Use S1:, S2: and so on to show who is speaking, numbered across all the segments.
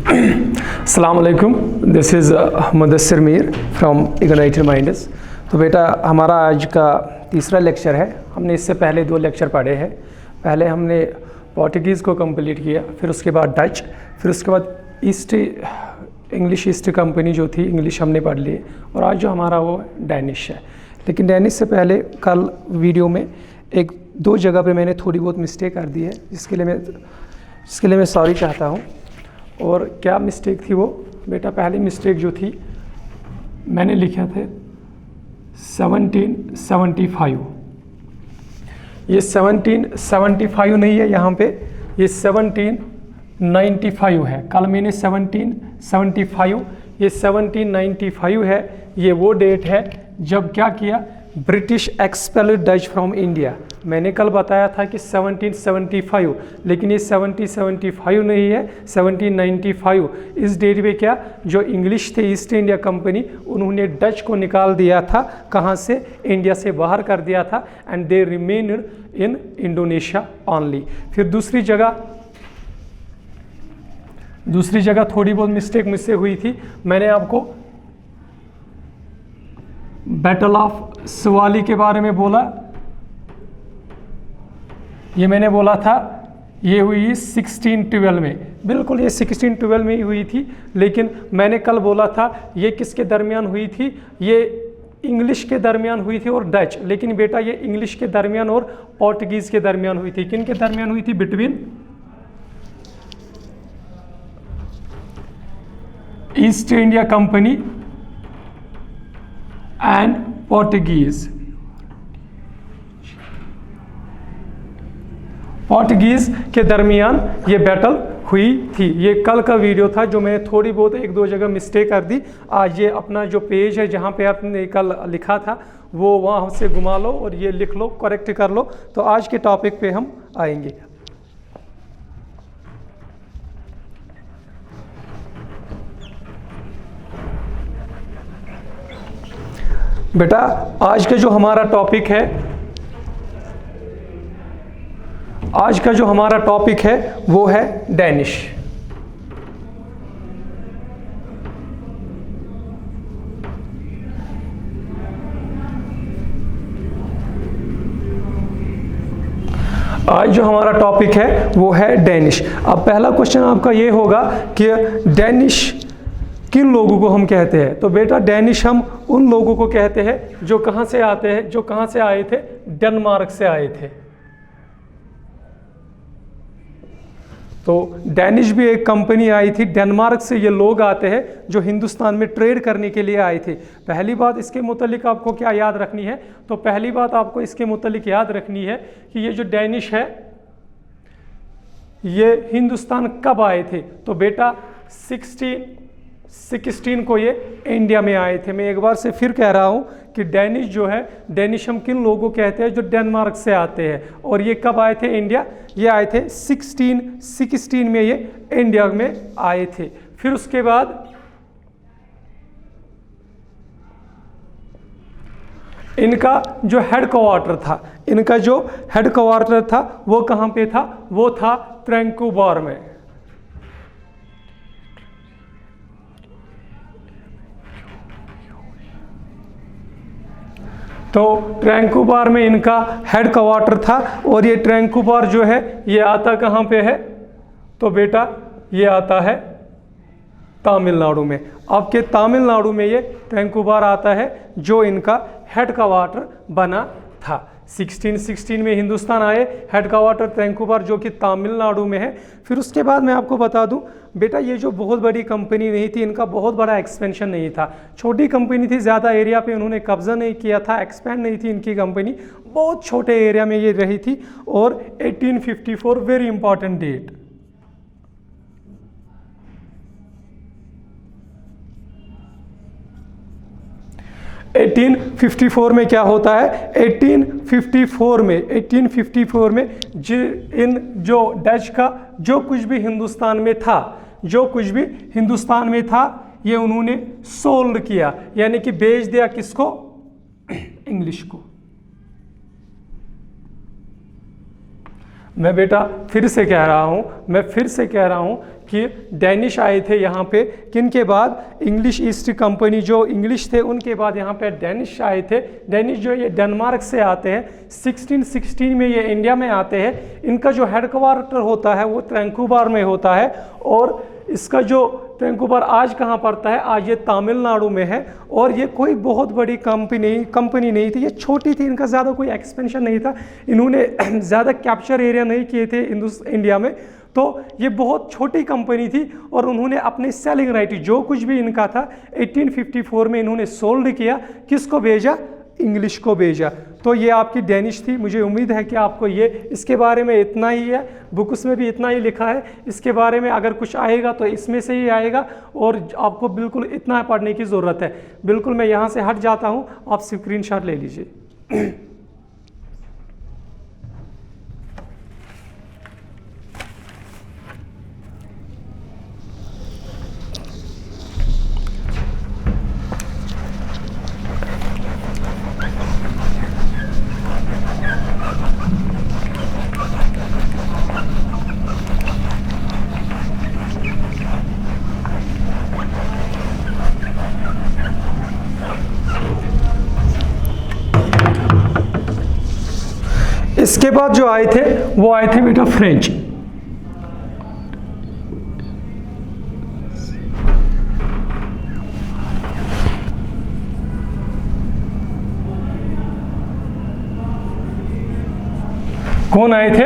S1: अस्सलाम वालेकुम, this is Mudassir Mir from ignited minds. तो बेटा हमारा आज का तीसरा लेक्चर है। हमने इससे पहले 2 लेक्चर पढ़े हैं। पहले हमने पोर्टुगीज़ को कंप्लीट किया, फिर उसके बाद डच, फिर उसके बाद इंग्लिश ईस्ट कंपनी जो थी, इंग्लिश हमने पढ़ ली। और आज जो हमारा वो डैनिश है। लेकिन डैनिश से पहले कल वीडियो में 1-2 जगह पे मैंने थोड़ी बहुत मिस्टेक कर दी है, जिसके लिए मैं सॉरी चाहता हूँ। और क्या मिस्टेक थी वो बेटा? पहली मिस्टेक जो थी, मैंने लिखा थे 1775। ये 1775 नहीं है, यहाँ पे ये 1795 है। कल मैंने 1775, ये 1795 है। ये वो डेट है जब क्या किया, British expelled Dutch from India. मैंने कल बताया था कि 1775, लेकिन ये 1775 नहीं है, 1795। इस डेट पे क्या, जो इंग्लिश थे ईस्ट इंडिया कंपनी, उन्होंने डच को निकाल दिया था। कहाँ से? इंडिया से बाहर कर दिया था। And they remained in Indonesia only. फिर दूसरी जगह थोड़ी बहुत मिस्टेक मुझसे हुई थी। मैंने आपको बैटल ऑफ सवाली के बारे में बोला। ये मैंने बोला था ये हुई 1612 में। बिल्कुल ये 1612 में ही हुई थी। लेकिन मैंने कल बोला था ये किसके दरमियान हुई थी? ये इंग्लिश के दरमियान हुई थी और डच। लेकिन बेटा ये इंग्लिश के दरमियान और पोर्टुगीज़ के दरमियान हुई थी। किन के दरमियान हुई थी? Between east India company and Portuguese के दरमियान ये बैटल हुई थी। ये कल का वीडियो था, जो मैंने थोड़ी बहुत 1-2 जगह मिस्टेक कर दी। आज ये अपना जो पेज है जहाँ पे आपने कल लिखा था, वो वहाँ से घुमा लो और ये लिख लो, करेक्ट कर लो। तो आज के टॉपिक पे हम आएंगे। बेटा आज का जो हमारा टॉपिक है, वो है डैनिश। आज जो हमारा टॉपिक है वो है डैनिश। अब पहला क्वेश्चन आपका ये होगा कि डैनिश किन लोगों को हम कहते हैं? तो बेटा डैनिश हम उन लोगों को कहते हैं जो कहाँ से आए थे? डेनमार्क से आए थे। तो डैनिश भी एक कंपनी आई थी, डेनमार्क से ये लोग आते हैं जो हिंदुस्तान में ट्रेड करने के लिए आए थे। पहली बात इसके मुतालिक आपको क्या याद रखनी है? तो पहली बात आपको इसके मुतालिक याद रखनी है कि ये जो डैनिश है, ये हिंदुस्तान कब आए थे? तो बेटा 1616 को ये इंडिया में आए थे। मैं एक बार से फिर कह रहा हूँ कि डैनिश जो है, डैनिश हम किन लोगों को कहते हैं? जो डेनमार्क से आते हैं। और ये कब आए थे इंडिया? ये आए थे 1616 में ये इंडिया में आए थे। फिर उसके बाद इनका जो हेड क्वार्टर था वो कहाँ पे था? वो था ट्रैंकुबार में। तो ट्रैंकुबार में इनका हेड क्वार्टर था। और ये ट्रैंकुबार जो है ये आता कहाँ पे है? तो बेटा ये आता है तमिलनाडु में। आपके तमिलनाडु में ये ट्रैंकुबार आता है, जो इनका हेड क्वार्टर बना था। 1616 में हिंदुस्तान आए, हेड क्वार्टर ट्रैंकुबार जो कि तमिलनाडु में है। फिर उसके बाद मैं आपको बता दूं बेटा, ये जो बहुत बड़ी कंपनी नहीं थी, इनका बहुत बड़ा एक्सपेंशन नहीं था। छोटी कंपनी थी, ज़्यादा एरिया पे उन्होंने कब्जा नहीं किया था, एक्सपेंड नहीं थी इनकी कंपनी, बहुत छोटे एरिया में ये रही थी। और 1854 वेरी इंपॉर्टेंट डेट। 1854 में क्या होता है? 1854 में जो डच का जो कुछ भी हिंदुस्तान में था, ये उन्होंने सोल्ड किया, यानी कि बेच दिया। किसको? इंग्लिश को। मैं बेटा फिर से कह रहा हूँ कि डेनिश आए थे यहाँ पे, किनके बाद, इंग्लिश ईस्ट कंपनी जो इंग्लिश थे उनके बाद यहाँ पे डेनिश आए थे। डेनिश जो ये डेनमार्क से आते हैं, 1616 में ये इंडिया में आते हैं। इनका जो हेडक्वार्टर होता है वो ट्रैंकुबार में होता है, और इसका जो ट्रैंकुबार आज कहाँ पड़ता है, आज ये तमिलनाडु में है। और ये कोई बहुत बड़ी कंपनी नहीं थी, ये छोटी थी, इनका ज़्यादा कोई एक्सपेंशन नहीं था, इन्होंने ज़्यादा कैप्चर एरिया नहीं किए थे इंडिया में, तो ये बहुत छोटी कंपनी थी। और उन्होंने अपने सेलिंग राइट जो कुछ भी इनका था 1854 में इन्होंने सोल्ड किया, किसको भेजा, इंग्लिश को भेजा। तो ये आपकी डेनिश थी। मुझे उम्मीद है कि आपको ये इसके बारे में इतना ही है, बुक्स में भी इतना ही लिखा है। इसके बारे में अगर कुछ आएगा तो इसमें से ही आएगा, और आपको बिल्कुल इतना पढ़ने की ज़रूरत है। बिल्कुल मैं यहाँ से हट जाता हूँ, आप स्क्रीनशॉट ले लीजिए। इसके बाद जो आए थे वो आए थे बेटा फ्रेंच। कौन आए थे,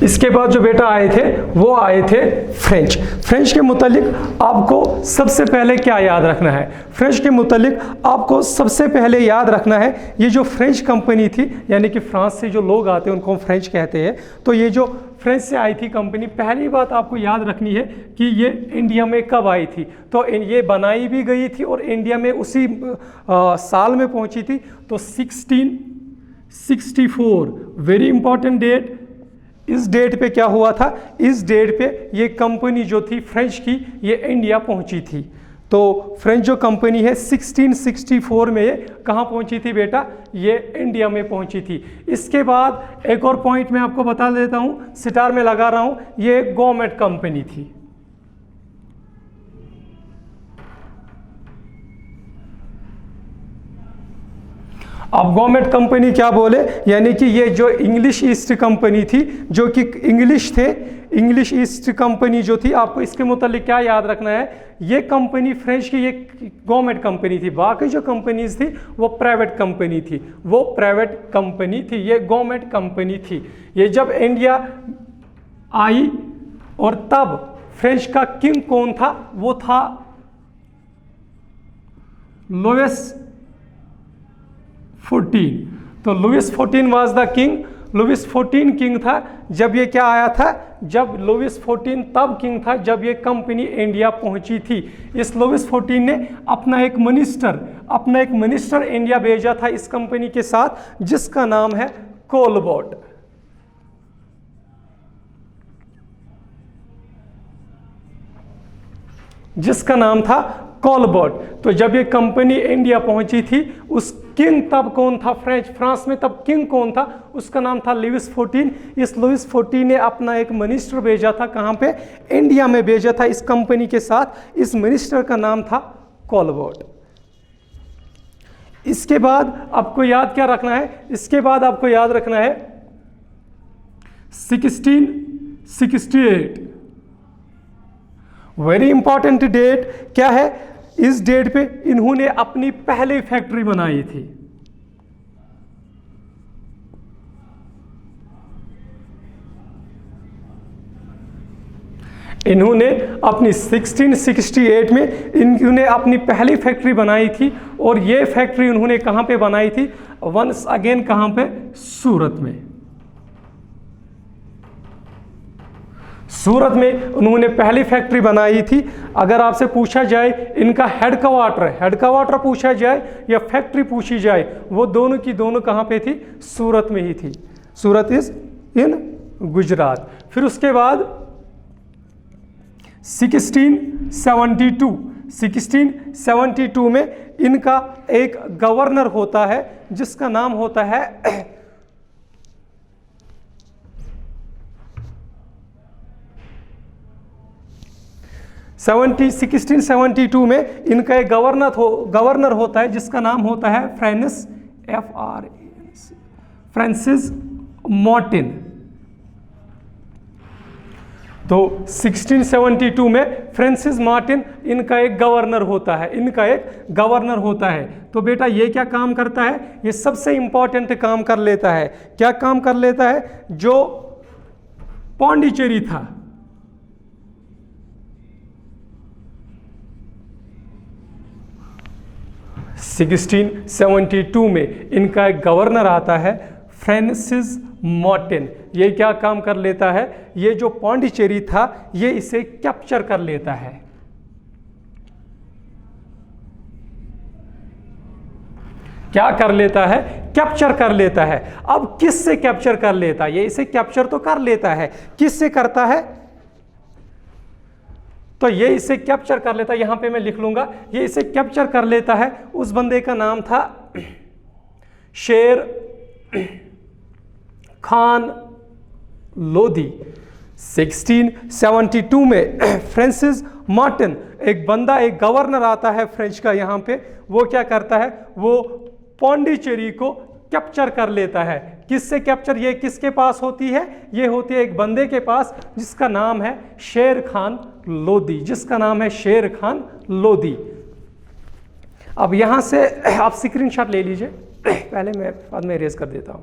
S1: इसके बाद जो बेटा आए थे वो आए थे फ्रेंच। फ्रेंच के मुतालिक आपको सबसे पहले क्या याद रखना है, फ्रेंच के मुतालिक आपको सबसे पहले याद रखना है, ये जो फ्रेंच कंपनी थी, यानी कि फ्रांस से जो लोग आते हैं उनको फ्रेंच कहते हैं, तो ये जो फ्रेंच से आई थी कंपनी, पहली बात आपको याद रखनी है कि ये इंडिया में कब आई थी। तो ये बनाई भी गई थी और इंडिया में उसी साल में पहुंची थी, तो 1664 वेरी इंपॉर्टेंट डेट। इस डेट पे क्या हुआ था, इस डेट पे ये कंपनी जो थी फ्रेंच की, ये इंडिया पहुंची थी। तो फ्रेंच जो कंपनी है 1664 में ये कहाँ पहुंची थी बेटा, ये इंडिया में पहुंची थी। इसके बाद एक और पॉइंट मैं आपको बता देता हूँ, स्टार में लगा रहा हूँ, ये एक गवर्नमेंट कंपनी थी। अब गवर्नमेंट कंपनी क्या बोले, यानी कि ये जो इंग्लिश ईस्ट कंपनी थी, जो कि इंग्लिश थे, इंग्लिश ईस्ट कंपनी जो थी, आपको इसके मुतालिक क्या याद रखना है, ये कंपनी फ्रेंच की ये गवर्नमेंट कंपनी थी, बाकी जो कंपनीज थी वो प्राइवेट कंपनी थी, वो प्राइवेट कंपनी थी, ये गवर्नमेंट कंपनी थी। ये जब इंडिया आई और तब फ्रेंच का किंग कौन था, वो था लुइस 14। तो Louis 14 was the king, Louis 14 king था जब ये क्या आया था, जब लुइस 14 तब किंग था जब ये कंपनी इंडिया पहुंची थी। इस लुइस 14 ने अपना एक मिनिस्टर इंडिया भेजा था इस कंपनी के साथ, जिसका नाम है कोलबर्ट। जिसका नाम था कोलबर्ट। तो जब ये कंपनी इंडिया पहुंची थी, उस किंग तब कौन था, फ्रांस में तब किंग कौन था, उसका नाम था लुइस 14। इस लुइस 14 ने अपना एक मिनिस्टर भेजा था, कहाँ पे, इंडिया में भेजा था इस कंपनी के साथ। इस मिनिस्टर का नाम था कोलबर्ट। इसके बाद आपको याद क्या रखना है, इसके बाद आपको याद रखना है 1668। वेरी इंपॉर्टेंट डेट क्या है, इस डेट पे इन्होंने अपनी पहली फैक्ट्री बनाई थी। इन्होंने अपनी 1668 में इन्होंने अपनी पहली फैक्ट्री बनाई थी, और ये फैक्ट्री उन्होंने कहाँ पे बनाई थी, वंस अगेन कहाँ पे, सूरत में। सूरत में उन्होंने पहली फैक्ट्री बनाई थी। अगर आपसे पूछा जाए इनका हेडक्वार्टर पूछा जाए या फैक्ट्री पूछी जाए, वो दोनों की दोनों कहाँ पे थी, सूरत में ही थी। सूरत इज इन गुजरात। फिर उसके बाद 1672 में इनका एक गवर्नर होता है जिसका नाम होता है 1672 में इनका एक गवर्नर होता है जिसका नाम होता है फ्रांसिस मार्टिन। तो 1672 में फ्रांसिस मार्टिन इनका एक गवर्नर होता है। तो बेटा ये क्या काम करता है, ये सबसे इंपॉर्टेंट काम कर लेता है। क्या काम कर लेता है? जो पौंडीचेरी था, सिक्सटीन 1672 में इनका एक गवर्नर आता है फ्रांसिस मार्टिन। ये क्या काम कर लेता है? ये जो पौंडीचेरी था ये इसे कैप्चर कर लेता है। क्या कर लेता है? कैप्चर कर लेता है। अब किससे कैप्चर कर लेता है? ये इसे कैप्चर तो कर लेता है, किससे करता है? तो ये इसे कैप्चर कर लेता है, यहां पे मैं लिख लूंगा, ये इसे कैप्चर कर लेता है। उस बंदे का नाम था शेर खान लोदी। 1672 में फ्रांसिस मार्टिन एक बंदा, एक गवर्नर आता है फ्रेंच का यहां पे। वो क्या करता है? वो पौंडीचेरी को कैप्चर कर लेता है। किससे कैप्चर? ये किसके पास होती है? ये होती है एक बंदे के पास जिसका नाम है शेर खान लोदी। अब यहां से आप स्क्रीनशॉट ले लीजिए, पहले मैं बाद में इरेज कर देता हूं।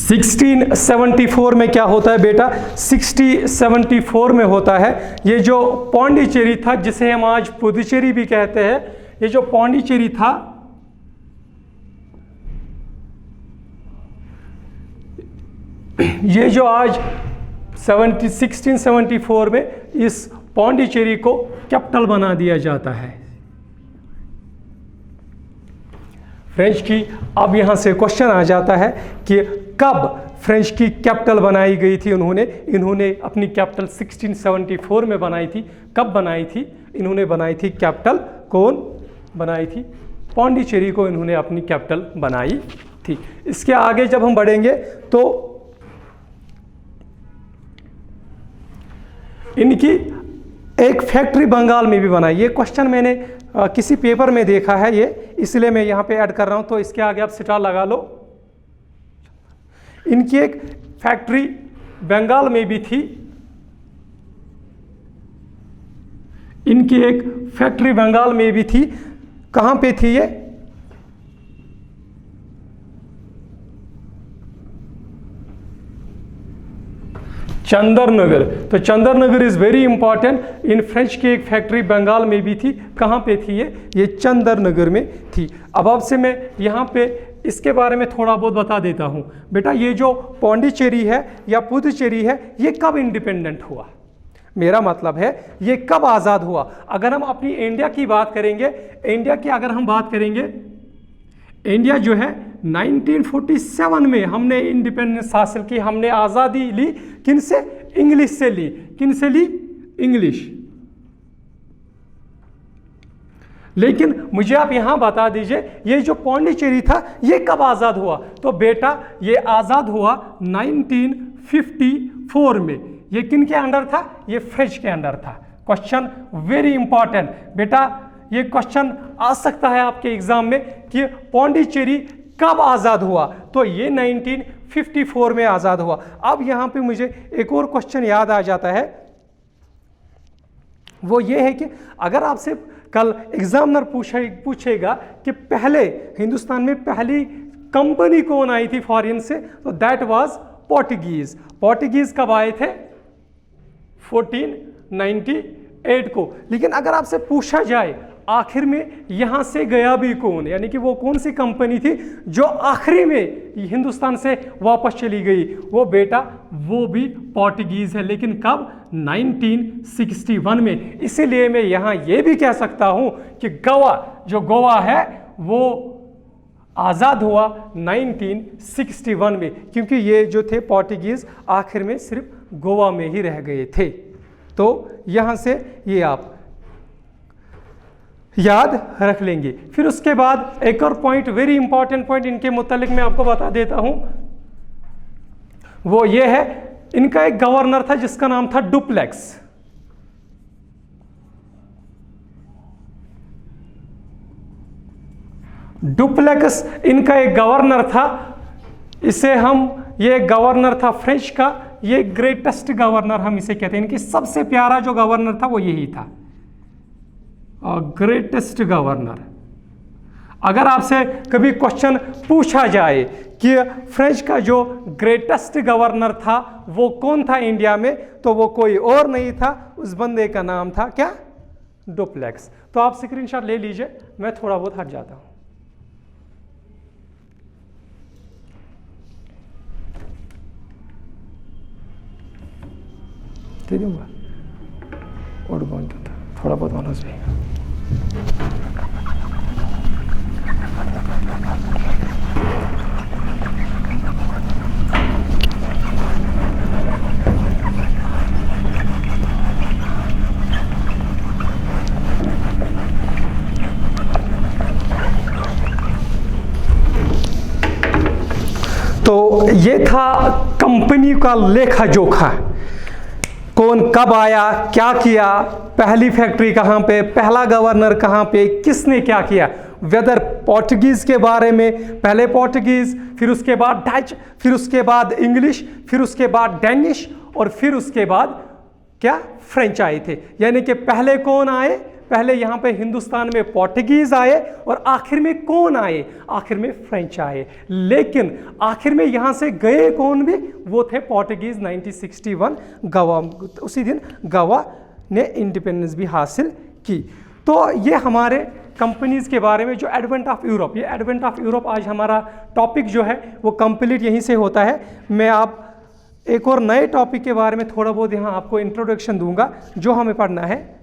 S1: सिक्सटीन 1674 में क्या होता है बेटा? 1674 में होता है ये जो पौंडीचेरी था, जिसे हम आज पुदुचेरी भी कहते हैं, ये जो पौंडीचेरी था ये जो आज 1674 में इस पौंडीचेरी को कैपिटल बना दिया जाता है फ्रेंच की। अब यहां से क्वेश्चन आ जाता है कि कब फ्रेंच की कैपिटल बनाई गई थी? इन्होंने अपनी कैपिटल 1674 में बनाई थी। कब बनाई थी? इन्होंने बनाई थी कैपिटल, कौन बनाई थी? पौंडीचेरी को इन्होंने अपनी कैपिटल बनाई थी। इसके आगे जब हम बढ़ेंगे तो इनकी एक फैक्ट्री बंगाल में भी बनाई। ये क्वेश्चन मैंने किसी पेपर में देखा है, ये इसलिए मैं यहाँ पे ऐड कर रहा हूँ। तो इसके आगे आप स्टार लगा लो। इनकी एक फैक्ट्री बंगाल में भी थी। इनकी एक फैक्ट्री बंगाल में भी थी। कहाँ पे थी ये? चंदरनगर। तो Chandarnagar is very important. In French की एक फैक्ट्री बंगाल में भी थी। कहाँ पे थी ये चंदरनगर में थी। अब आपसे मैं यहाँ पे इसके बारे में थोड़ा बहुत बता देता हूँ। बेटा ये जो पौंडीचेरी है या पुदुचेरी है, ये कब इंडिपेंडेंट हुआ? मेरा मतलब है ये कब आज़ाद हुआ? अगर हम अपनी इंडिया की बात करेंगे, इंडिया जो है 1947 में हमने इंडिपेंडेंस हासिल की, हमने आज़ादी ली। किन से? इंग्लिश से ली। किन से ली? इंग्लिश। लेकिन मुझे आप यहां बता दीजिए ये जो पौंडीचेरी था ये कब आज़ाद हुआ? तो बेटा ये आज़ाद हुआ 1954 में। ये किन के अंडर था? ये फ्रेंच के अंडर था। क्वेश्चन वेरी इंपॉर्टेंट बेटा, ये क्वेश्चन आ सकता है आपके एग्जाम में कि पौंडीचेरी कब आज़ाद हुआ? तो ये 1954 में आज़ाद हुआ। अब यहाँ पे मुझे एक और क्वेश्चन याद आ जाता है, वो ये है कि अगर आपसे कल एग्जामिनर पूछेगा कि पहले हिंदुस्तान में पहली कंपनी कौन आई थी फॉरेन से, तो दैट वाज पोर्टुगीज। पोर्टुगीज कब आए थे? 1498 8 को। लेकिन अगर आपसे पूछा जाए आखिर में यहाँ से गया भी कौन, यानी कि वो कौन सी कंपनी थी जो आखिरी में हिंदुस्तान से वापस चली गई, वो बेटा वो भी पोर्टुगीज है, लेकिन कब? 1961 में। इसीलिए मैं यहाँ ये भी कह सकता हूँ कि गोवा है वो आज़ाद हुआ 1961 में, क्योंकि ये जो थे पोर्टुगीज आखिर में सिर्फ गोवा में ही रह गए थे। तो यहाँ से ये आप याद रख लेंगे। फिर उसके बाद एक और पॉइंट, वेरी इंपॉर्टेंट पॉइंट इनके मुतालिक मैं आपको बता देता हूं, वो ये है, इनका एक गवर्नर था जिसका नाम था डुप्लेक्स। डुप्लेक्स इनका एक गवर्नर था, इसे हम, ये गवर्नर था फ्रेंच का, ये ग्रेटेस्ट गवर्नर हम इसे कहते हैं, इनकी सबसे प्यारा जो गवर्नर था वो यही था, ग्रेटेस्ट गवर्नर। अगर आपसे कभी क्वेश्चन पूछा जाए कि फ्रेंच का जो ग्रेटेस्ट गवर्नर था वो कौन था इंडिया में, तो वो कोई और नहीं था, उस बंदे का नाम था क्या? डुप्लेक्स। तो आप स्क्रीनशॉट ले लीजिए, मैं थोड़ा बहुत हट जाता हूं। ठीक है, और कौन था थोड़ा बहुत होना चाहिए। तो ये था कंपनी का लेखा जोखा, कौन कब आया, क्या किया, पहली फैक्ट्री कहाँ पे, पहला गवर्नर कहाँ पे, किसने क्या किया, वेदर पोर्टुगीज के बारे में, पहले पोर्टुगीज, फिर उसके बाद डच, फिर उसके बाद इंग्लिश, फिर उसके बाद डेनिश, और फिर उसके बाद क्या? फ्रेंच आए थे। यानी कि पहले कौन आए? पहले यहाँ पे हिंदुस्तान में पोर्टुगीज आए, और आखिर में कौन आए? आखिर में फ्रेंच आए। लेकिन आखिर में यहाँ से गए कौन भी? वो थे पोर्टुगीज 1961 गोवा, उसी दिन गोवा ने इंडिपेंडेंस भी हासिल की। तो ये हमारे कंपनीज के बारे में जो एडवेंट ऑफ यूरोप, ये एडवेंट ऑफ यूरोप आज हमारा टॉपिक जो है वो कंप्लीट यहीं से होता है। मैं आप एक और नए टॉपिक के बारे में थोड़ा बहुत यहाँ आपको इंट्रोडक्शन दूंगा, जो हमें पढ़ना है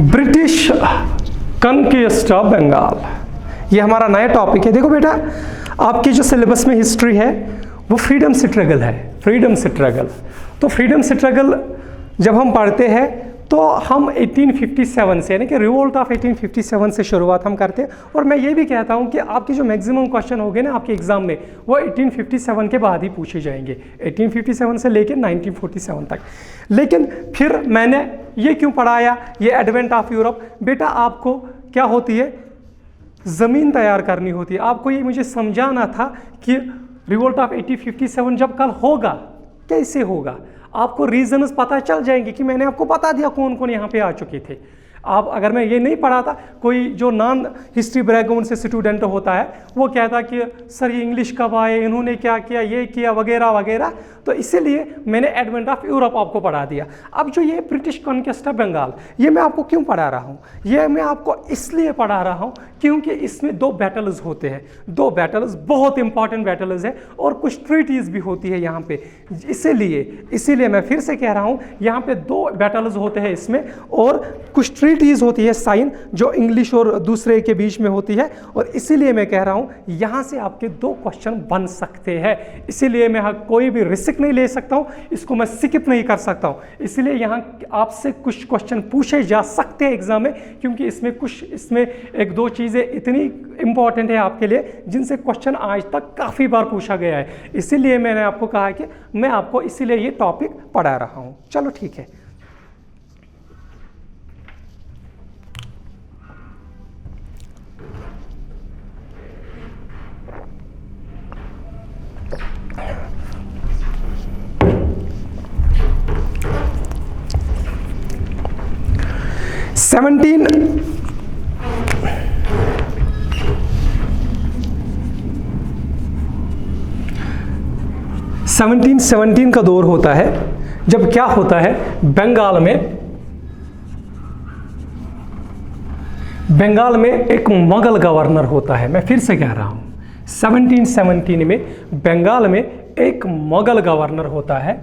S1: ब्रिटिश कनक्वेस्ट ऑफ बंगाल। ये हमारा नया टॉपिक है। देखो बेटा, आपकी जो सिलेबस में हिस्ट्री है वो फ्रीडम स्ट्रगल है, फ्रीडम स्ट्रगल। तो फ्रीडम स्ट्रगल जब हम पढ़ते हैं तो हम 1857 से, यानी कि रिवोल्ट ऑफ 1857 से शुरुआत हम करते हैं। और मैं ये भी कहता हूँ कि आपके जो मैक्सिमम क्वेश्चन होंगे ना आपके एग्जाम में, वो 1857 के बाद ही पूछे जाएंगे, 1857 से लेकर 1947 तक। लेकिन फिर मैंने ये क्यों पढ़ाया, ये एडवेंट ऑफ यूरोप? बेटा आपको क्या होती है, ज़मीन तैयार करनी होती है। आपको ये मुझे समझाना था कि रिवोल्ट ऑफ 1857 जब कल होगा कैसे होगा, आपको रीजंस पता चल जाएंगे कि मैंने आपको बता दिया कौन कौन यहाँ पे आ चुके थे। आप अगर मैं ये नहीं पढ़ाता, कोई जो नॉन हिस्ट्री बैकग्राउंड से स्टूडेंट होता है वो कहता कि सर ये इंग्लिश कब आए, इन्होंने क्या किया, ये किया वगैरह वगैरह। तो इसीलिए मैंने एडवेंट ऑफ यूरोप आपको पढ़ा दिया। अब जो ये ब्रिटिश कॉन्क्वेस्ट ऑफ बंगाल, ये मैं आपको क्यों पढ़ा रहा हूँ? ये मैं आपको इसलिए पढ़ा रहा हूँ क्योंकि इसमें 2 बैटल्स होते हैं, 2 बैटल्स बहुत इंपॉर्टेंट बैटल्स है और कुछ ट्रीटीज भी होती है यहाँ पे। इसीलिए मैं फिर से कह रहा हूँ, यहाँ पे 2 बैटल्स होते हैं इसमें और कुछ ट्रीटीज होती है साइन जो इंग्लिश और दूसरे के बीच में होती है, और इसीलिए मैं कह रहा हूँ यहाँ से आपके 2 क्वेश्चन बन सकते हैं। इसीलिए मैं कोई भी रिस्क नहीं ले सकता हूँ, इसको मैं स्किप नहीं कर सकता हूँ। इसलिए यहाँ आपसे कुछ क्वेश्चन पूछे जा सकते हैं एग्जाम में, क्योंकि इसमें 1-2 चीज़ें इतनी इंपॉर्टेंट है आपके लिए जिनसे क्वेश्चन आज तक काफ़ी बार पूछा गया है। इसीलिए मैंने आपको कहा कि मैं आपको इसीलिए ये टॉपिक पढ़ा रहा हूँ। चलो ठीक है। सेवनटीन 1717 का दौर होता है, जब क्या होता है बंगाल में एक मुगल गवर्नर होता है। मैं फिर से कह रहा हूं, 1717 में बंगाल में एक मुगल गवर्नर होता है।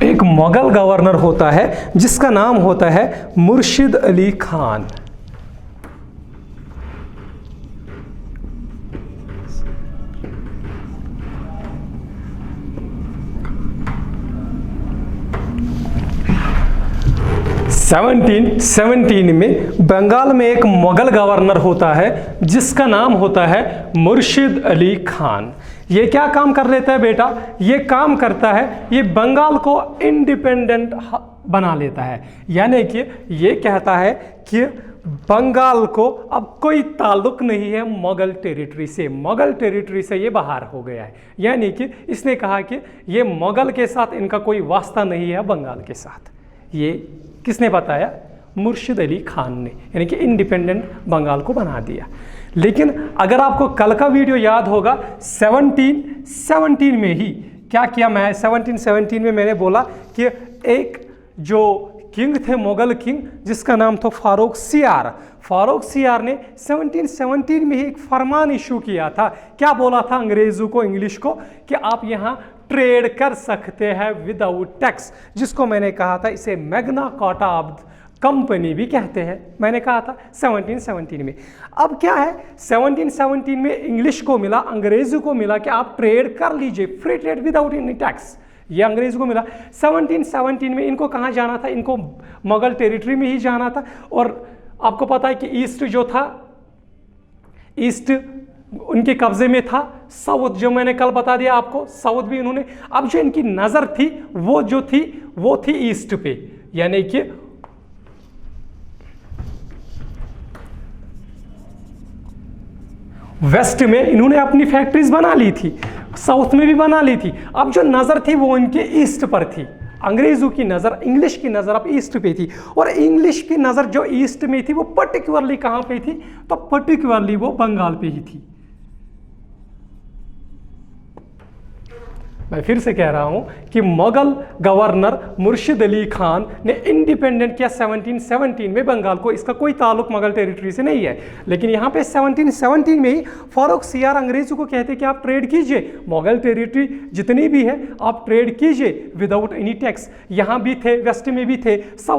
S1: एक मुगल गवर्नर होता है जिसका नाम होता है मुर्शिद अली खान। सेवनटीन 17 में बंगाल में एक मुगल गवर्नर होता है जिसका नाम होता है मुर्शिद अली खान। ये क्या काम कर लेता है बेटा? ये काम करता है, ये बंगाल को इंडिपेंडेंट बना लेता है। यानी कि ये कहता है कि बंगाल को अब कोई ताल्लुक नहीं है मुगल टेरिटरी से, मुगल टेरिटरी से ये बाहर हो गया है। यानी कि इसने कहा कि ये मुगल के साथ इनका कोई वास्ता नहीं है बंगाल के साथ। ये किसने बताया? मुर्शिद अली खान ने, यानी कि इंडिपेंडेंट बंगाल को बना दिया। लेकिन अगर आपको कल का वीडियो याद होगा, 1717 में ही क्या किया मैं? 1717 में मैंने बोला कि एक जो किंग थे, मुगल किंग, जिसका नाम था फारूक सियार। फारूक सियार ने 1717 में ही एक फरमान इशू किया था। क्या बोला था अंग्रेजों को, इंग्लिश को, कि आप यहाँ ट्रेड कर सकते हैं विदाउट टैक्स, जिसको मैंने कहा था इसे मैग्ना कार्टा ऑफ कंपनी भी कहते हैं। मैंने कहा था 1717 में। अब क्या है, 1717 में इंग्लिश को मिला, अंग्रेजों को मिला कि आप ट्रेड कर लीजिए, free trade without any tax. ये अंग्रेजों को मिला। 1717 में इनको कहाँ जाना था? इनको मुगल टेरिटरी में ही जाना था। और आपको पता है कि ईस्ट जो था, ईस्ट उनके कब्जे में था। साउथ जो मैंने कल बता दिया आपको, साउथ भी इन्होंने, अब जो इनकी नजर थी वो थी ईस्ट पे, यानी कि वेस्ट में इन्होंने अपनी फैक्ट्रीज बना ली थी, साउथ में भी बना ली थी। अब जो नजर थी वो इनके ईस्ट पर थी। अंग्रेजों की नजर, इंग्लिश की नजर अब ईस्ट पे थी, और इंग्लिश की नजर जो ईस्ट में थी वो पर्टिकुलरली कहां पे थी? तो पर्टिकुलरली वो बंगाल पे ही थी। मैं फिर से कह रहा हूं कि मुगल गवर्नर मुर्शिद अली खान ने इंडिपेंडेंट किया 1717 में बंगाल को। इसका कोई ताल्लुक मुगल टेरिटरी से नहीं है। लेकिन यहाँ पे 1717 में ही फारूक सियार अंग्रेजों को कहते कि आप ट्रेड कीजिए, मुगल टेरिटरी जितनी भी है आप ट्रेड कीजिए विदाउट एनी टैक्स। यहाँ भी थे, वेस्ट में भी थे, साउथ